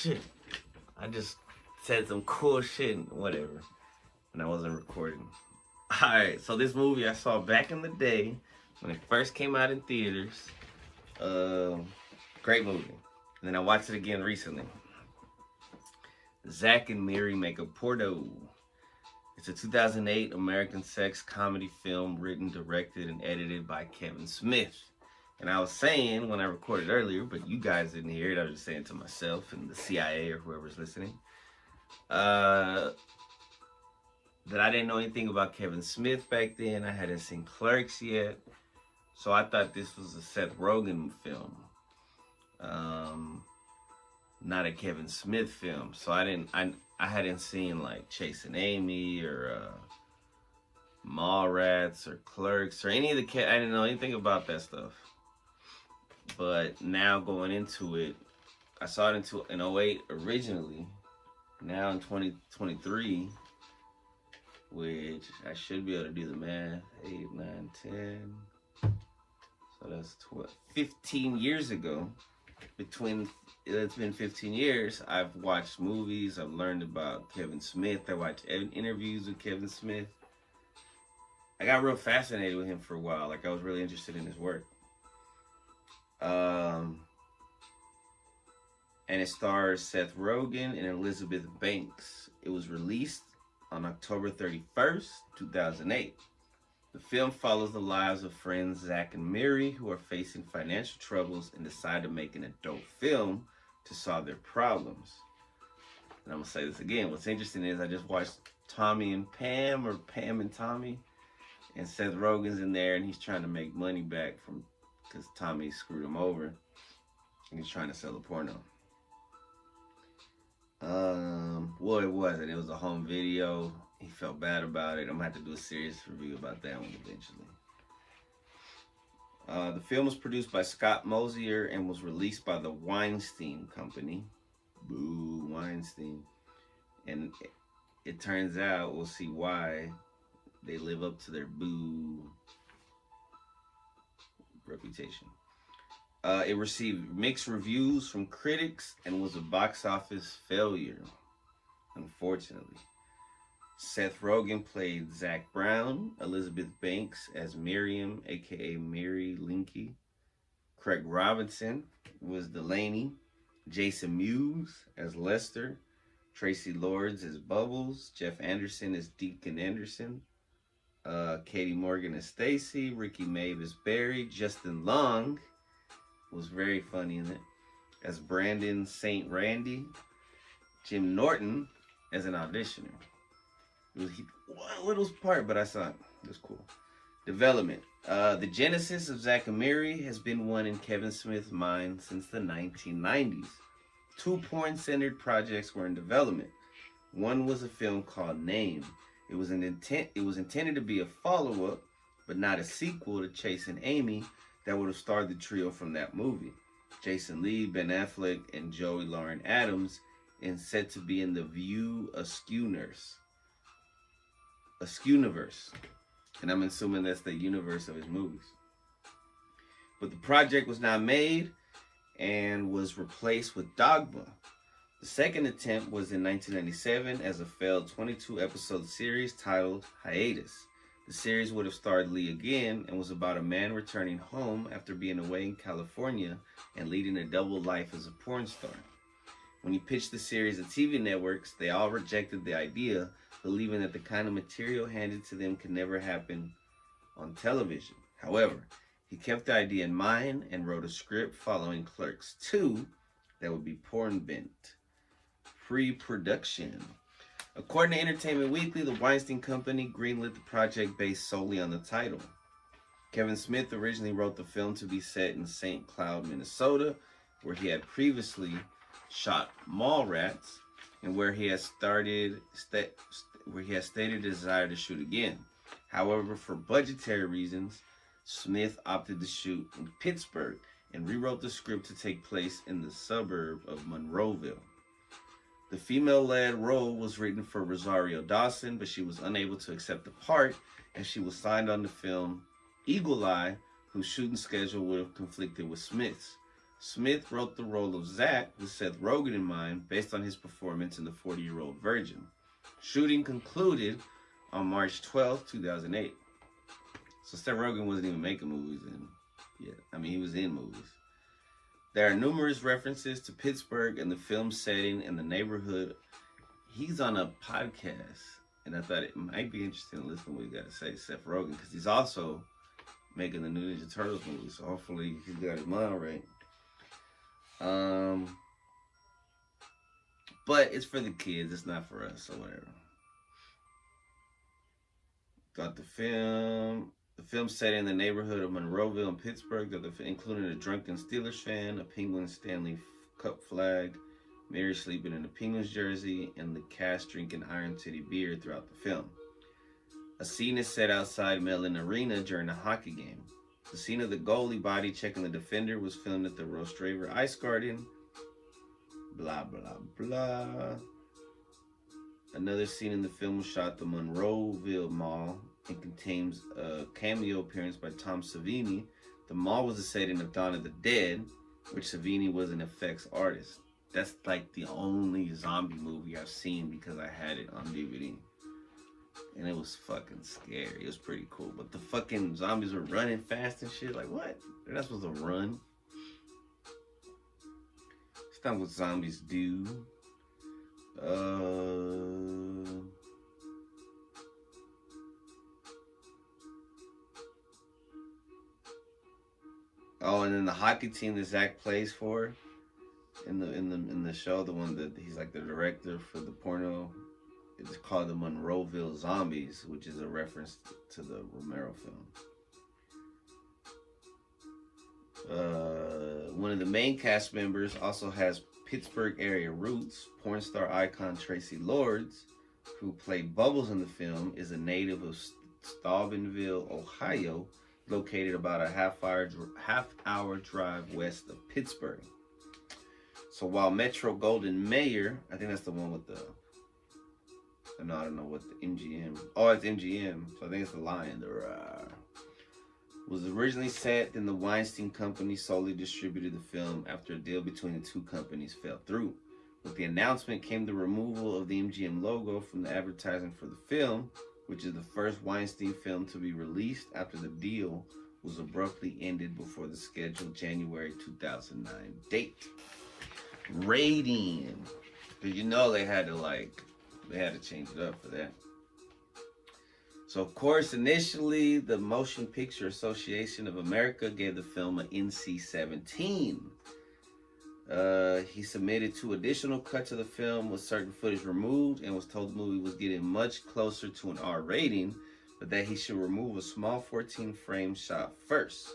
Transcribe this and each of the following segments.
shit. I just said some cool shit, whatever. And I wasn't recording. Alright, so this movie I saw back in the day when it first came out in theaters. Great movie. And then I watched it again recently. Zack and Miri make a Porto. It's a 2008 American sex comedy film written, directed, and edited by Kevin Smith. And I was saying when I recorded earlier, but you guys didn't hear it, I was just saying to myself and the CIA or whoever's listening, that I didn't know anything about Kevin Smith back then. I hadn't seen Clerks yet. So I thought this was a Seth Rogen film. Not a Kevin Smith film. So I hadn't seen like Chasing Amy or Mallrats or Clerks or any of the I didn't know anything about that stuff. But now going into it, I saw it in 08 originally. Now in 2023, which I should be able to do the math. 8, 9, 10. So that's 15 years ago. It's been 15 years. I've watched movies. I've learned about Kevin Smith. I watched interviews with Kevin Smith. I got real fascinated with him for a while. Like I was really interested in his work. And it stars Seth Rogen and Elizabeth Banks. It was released on October 31st, 2008. The film follows the lives of friends Zack and Miri, who are facing financial troubles and decide to make an adult film to solve their problems. And I'm going to say this again. What's interesting is I just watched Tommy and Pam, or Pam and Tommy, and Seth Rogen's in there, and he's trying to make money back because Tommy screwed him over, and he's trying to sell a porno. Well, it wasn't. It was a home video. He felt bad about it. I'm going to have to do a serious review about that one eventually. The film was produced by Scott Mosier and was released by the Weinstein Company. Boo, Weinstein. And it turns out, we'll see why, they live up to their boo reputation. It received mixed reviews from critics and was a box office failure, unfortunately. Seth Rogen played Zack Brown, Elizabeth Banks as Miriam, aka Miri Linky. Craig Robinson was Delaney, Jason Mewes as Lester, Tracy Lords as Bubbles, Jeff Anderson as Deacon Anderson, Katie Morgan as Stacy, Ricky Mabe as Barry, Justin Long was very funny in it as Brandon St. Randy, Jim Norton as an auditioner. It was one little part, but I saw it. It was cool. Development. The genesis of Zack and Miri has been one in Kevin Smith's mind since the 1990s. 2 porn-centered projects were in development. One was a film called Name. It was intended to be a follow-up, but not a sequel to Chasing Amy that would have starred the trio from that movie. Jason Lee, Ben Affleck, and Joey Lauren Adams, and said to be in the View Askewniverse. And I'm assuming that's the universe of his movies. But the project was not made and was replaced with Dogma. The second attempt was in 1997 as a failed 22-episode series titled Hiatus. The series would have starred Lee again and was about a man returning home after being away in California and leading a double life as a porn star. When he pitched the series to TV networks, they all rejected the idea, believing that the kind of material handed to them could never happen on television. However, he kept the idea in mind and wrote a script following Clerks 2 that would be porn-bent. Pre-production. According to Entertainment Weekly, the Weinstein Company greenlit the project based solely on the title. Kevin Smith originally wrote the film to be set in St. Cloud, Minnesota, where he had previously shot Mallrats, and where he has stated a desire to shoot again. However, for budgetary reasons, Smith opted to shoot in Pittsburgh and rewrote the script to take place in the suburb of Monroeville. The female-led role was written for Rosario Dawson, but she was unable to accept the part, and she was signed on the film Eagle Eye, whose shooting schedule would have conflicted with Smith's. Smith wrote the role of Zack with Seth Rogen in mind based on his performance in The 40-Year-Old Virgin. Shooting concluded on March 12th, 2008. So Seth Rogen wasn't even making movies yet. I mean, he was in movies. There are numerous references to Pittsburgh and the film setting and the neighborhood. He's on a podcast, and I thought it might be interesting to listen to what he got to say, Seth Rogen, because he's also making the new Ninja Turtles movie, so hopefully he's got his mind right. But it's for the kids, it's not for us, so whatever. Got the film set in the neighborhood of Monroeville in Pittsburgh, including a drunken Steelers fan, a Penguins Stanley Cup flag, Miri sleeping in a Penguins jersey, and the cast drinking Iron Titty beer throughout the film. A scene is set outside Mellon Arena during a hockey game. The scene of the goalie body checking the defender was filmed at the Rostraver Ice Garden. Blah, blah, blah. Another scene in the film was shot at the Monroeville Mall and contains a cameo appearance by Tom Savini. The mall was the setting of Dawn of the Dead, which Savini was an effects artist. That's like the only zombie movie I've seen because I had it on DVD. And it was fucking scary. It was pretty cool. But the fucking zombies were running fast and shit. Like, what? They're not supposed to run. It's not what zombies do. Oh, and then the hockey team that Zack plays for in the show, the one that he's like the director for the porno, it's called the Monroeville Zombies, which is a reference to the Romero film. One of the main cast members also has Pittsburgh area roots. Porn star icon Tracy Lords, who played Bubbles in the film, is a native of Steubenville, Ohio, located about a half-hour drive west of Pittsburgh. So while Metro-Goldwyn Mayer, I think that's the one with the, no, I don't know what the MGM. Oh, it's MGM. So I think it's the Lion. Was originally set, then the Weinstein Company solely distributed the film after a deal between the two companies fell through. With the announcement came the removal of the MGM logo from the advertising for the film, which is the first Weinstein film to be released after the deal was abruptly ended before the scheduled January 2009 date. Rating. Because you know they had to change it up for that. So, of course, initially, the Motion Picture Association of America gave the film an NC-17. He submitted 2 additional cuts of the film with certain footage removed and was told the movie was getting much closer to an R rating, but that he should remove a small 14-frame shot first.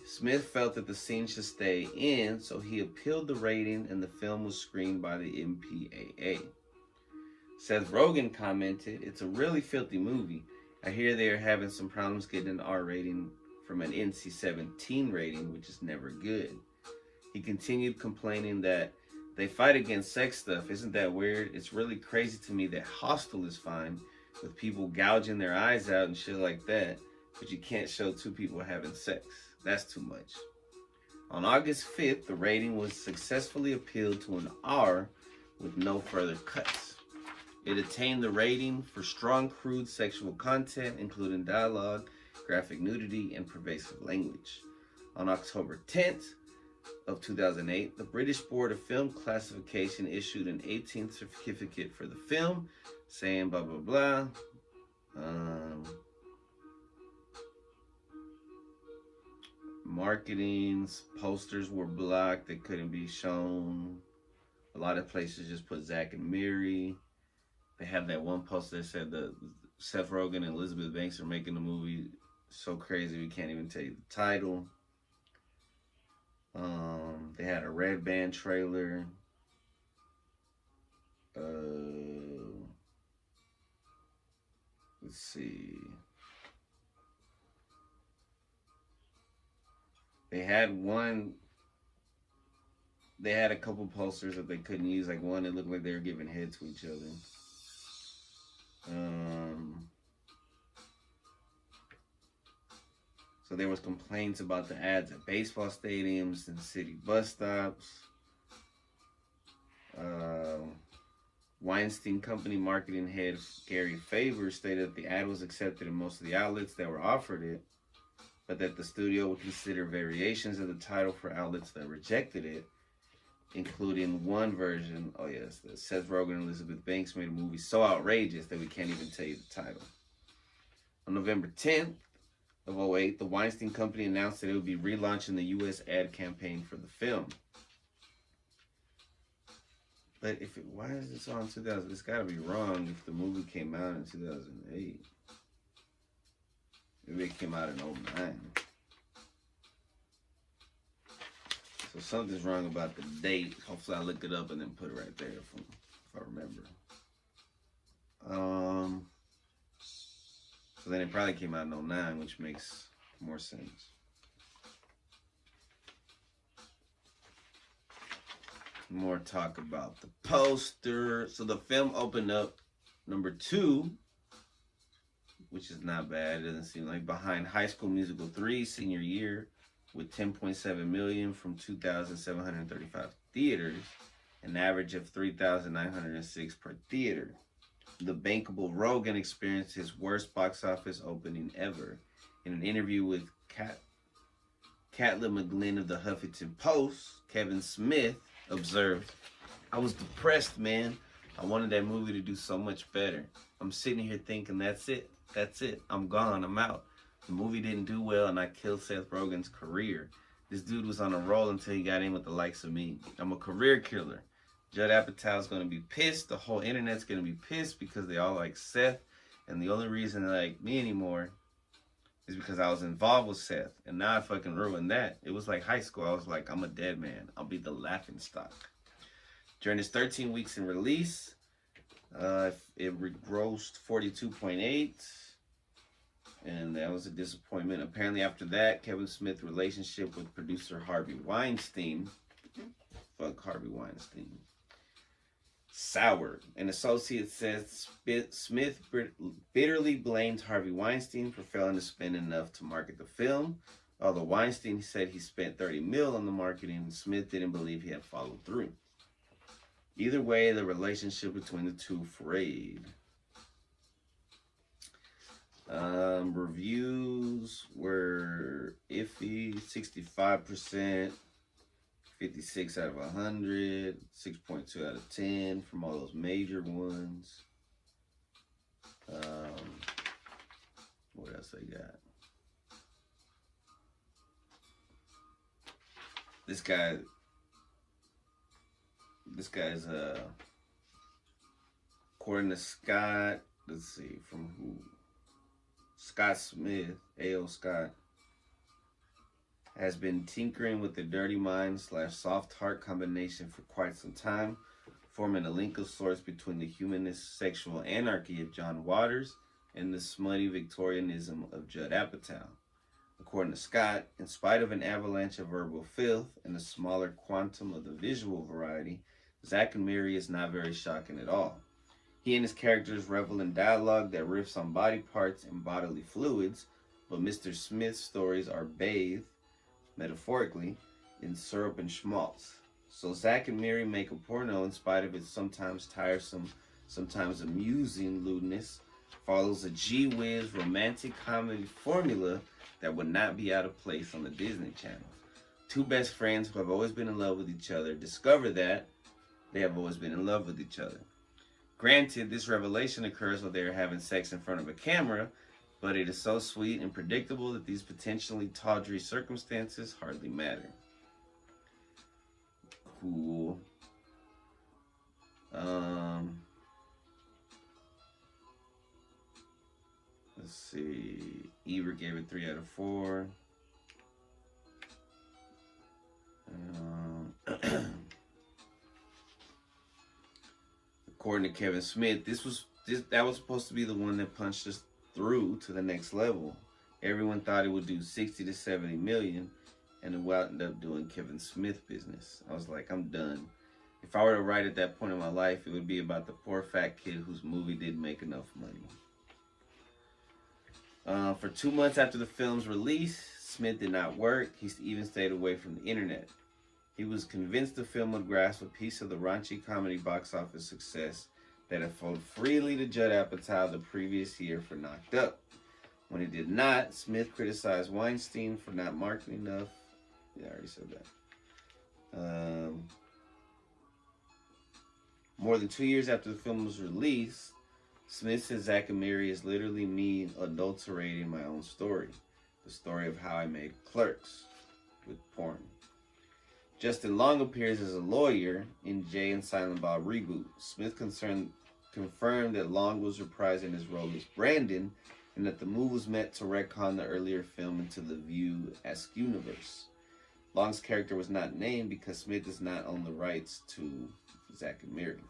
Smith felt that the scene should stay in, so he appealed the rating and the film was screened by the MPAA. Seth Rogen commented, "It's a really filthy movie. I hear they are having some problems getting an R rating from an NC-17 rating, which is never good." He continued complaining that they fight against sex stuff. Isn't that weird? It's really crazy to me that Hostel is fine with people gouging their eyes out and shit like that, but you can't show 2 people having sex. That's too much. On August 5th, the rating was successfully appealed to an R with no further cuts. It attained the rating for strong, crude sexual content, including dialogue, graphic nudity, and pervasive language. On October 10th of 2008, the British Board of Film Classification issued an 18th certificate for the film, saying blah, blah, blah. Marketing's posters were blocked. They couldn't be shown. A lot of places just put Zack and Miri. They had that one poster that said that Seth Rogen and Elizabeth Banks are making the movie so crazy we can't even tell you the title. They had a Red Band trailer. Let's see. They had a couple posters that they couldn't use. Like one, it looked like they were giving head to each other. So So there was complaints about the ads at baseball stadiums and city bus stops. Weinstein Company marketing head Gary Faber stated that the ad was accepted in most of the outlets that were offered it, but that the studio would consider variations of the title for outlets that rejected it, including one version, that Seth Rogen and Elizabeth Banks made a movie so outrageous that we can't even tell you the title. On November 10th of 2008, the Weinstein Company announced that it would be relaunching the U.S. ad campaign for the film. But why is this on 2000? It's got to be wrong if the movie came out in 2008. Maybe it came out in 2009. So something's wrong about the date. Hopefully I look it up and then put it right there if I remember. So then it probably came out in 2009, which makes more sense. More talk about the poster. So the film opened up number 2, which is not bad. It doesn't seem like, behind High School Musical 3 senior year with 10.7 million from 2,735 theaters, an average of 3,906 per theater. The bankable Rogen experienced his worst box office opening ever. In an interview with Caitlin McGlynn of the Huffington Post, Kevin Smith observed, "I was depressed, man. I wanted that movie to do so much better. I'm sitting here thinking, that's it. I'm gone. I'm out. The movie didn't do well and I killed Seth Rogen's career. This dude was on a roll until he got in with the likes of me. I'm a career killer. Judd Apatow's going to be pissed. The whole internet's going to be pissed because they all like Seth. And the only reason they like me anymore is because I was involved with Seth. And now I fucking ruined that. It was like high school. I was like, I'm a dead man. I'll be the laughing stock." During his 13 weeks in release, it grossed 42.8. And that was a disappointment. Apparently after that, Kevin Smith's relationship with producer Harvey Weinstein, fuck Harvey Weinstein, soured. An associate says Smith bitterly blamed Harvey Weinstein for failing to spend enough to market the film. Although Weinstein said he spent $30 million on the marketing, Smith didn't believe he had followed through. Either way, the relationship between the two frayed. Reviews were iffy, 65%, 56 out of 100, 6.2 out of 10 from all those major ones. What else they got? This guy's according to Scott, let's see, from who? Scott Smith, A.O. Scott, has been tinkering with the dirty mind / soft heart combination for quite some time, forming a link of sorts between the humanist sexual anarchy of John Waters and the smutty Victorianism of Judd Apatow. According to Scott, in spite of an avalanche of verbal filth and a smaller quantum of the visual variety, Zack and Miri is not very shocking at all. He and his characters revel in dialogue that riffs on body parts and bodily fluids, but Mr. Smith's stories are bathed, metaphorically, in syrup and schmaltz. So Zack and Miri make a porno in spite of its sometimes tiresome, sometimes amusing lewdness, follows a gee-whiz romantic comedy formula that would not be out of place on the Disney Channel. Two best friends who have always been in love with each other discover that they have always been in love with each other. Granted, this revelation occurs while they are having sex in front of a camera, but it is so sweet and predictable that these potentially tawdry circumstances hardly matter. Cool. Let's see. Ebert gave it 3 out of 4. According to Kevin Smith, that was supposed to be the one that punched us through to the next level. Everyone thought it would do 60 to 70 million, and it wound up doing Kevin Smith business. I was like, I'm done. If I were to write at that point in my life, it would be about the poor fat kid whose movie didn't make enough money. For 2 months after the film's release, Smith did not work. He even stayed away from the internet. He was convinced the film would grasp a piece of the raunchy comedy box office success that had flowed freely to Judd Apatow the previous year for Knocked Up. When it did not, Smith criticized Weinstein for not marketing enough. Yeah, I already said that. More than 2 years after the film was released, Smith said Zack and Miri is literally me adulterating my own story. The story of how I made Clerks with porn. Justin Long appears as a lawyer in Jay and Silent Bob reboot. Smith confirmed that Long was reprising his role as Brandon and that the move was meant to retcon the earlier film into the View-esque universe. Long's character was not named because Smith does not own the rights to Zack and Miri.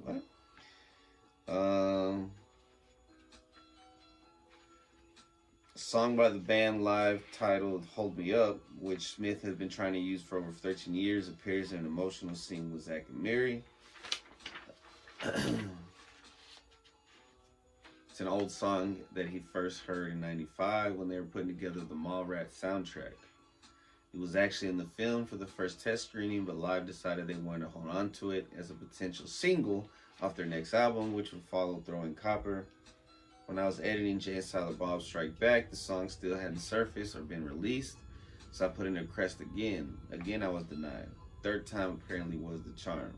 What? A song by the band live titled Hold Me Up, which Smith has been trying to use for over 13 years, appears in an emotional scene with Zack and Miri. It's an old song that he first heard in '95 when they were putting together the Mallrats soundtrack. It was actually in the film for the first test screening, but Live decided they wanted to hold on to it as a potential single off their next album, which would follow Throwing Copper. When I was editing Jay and Silent Bob Strike Back, the song still hadn't surfaced or been released, so I put in a request again. Again, I was denied. Third time apparently was the charm.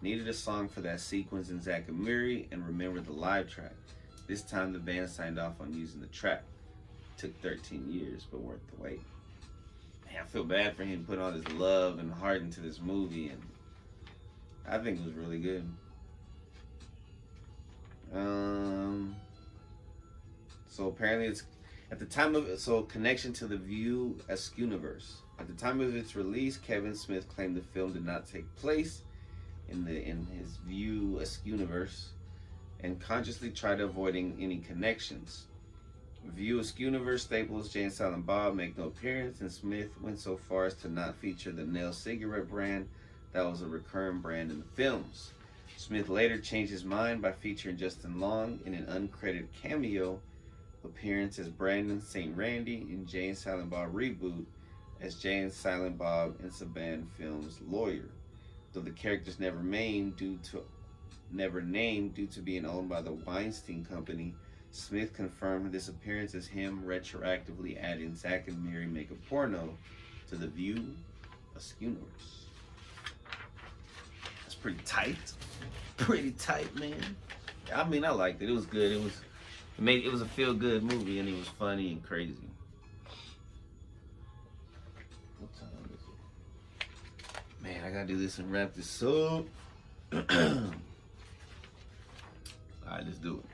Needed a song for that sequence in Zack and Miri and remembered the live track. This time the band signed off on using the track. Took 13 years, but worth the wait. Man, I feel bad for him putting all this love and heart into this movie, and I think it was really good. So apparently it's at the time of connection to the View-esque universe. At the time of its release, Kevin Smith claimed the film did not take place in his View-esque universe and consciously tried avoiding any connections. View-esque universe staples Jay and Silent Bob make no appearance, and Smith went so far as to not feature the Nail cigarette brand that was a recurring brand in the films. Smith later changed his mind by featuring Justin Long in an uncredited cameo appearance as Brandon St. Randy in Jay and Silent Bob reboot as Jay and Silent Bob and Saban Films' lawyer, though the characters never named due to being owned by the Weinstein Company. Smith confirmed this appearance as him retroactively adding Zack and Miri Make a Porno to the View-esque universe. That's pretty tight. Pretty tight, man. I mean, I liked it. It was good. It was a feel-good movie, and it was funny and crazy. What time is it? Man, I gotta do this and wrap this up. All right, let's do it.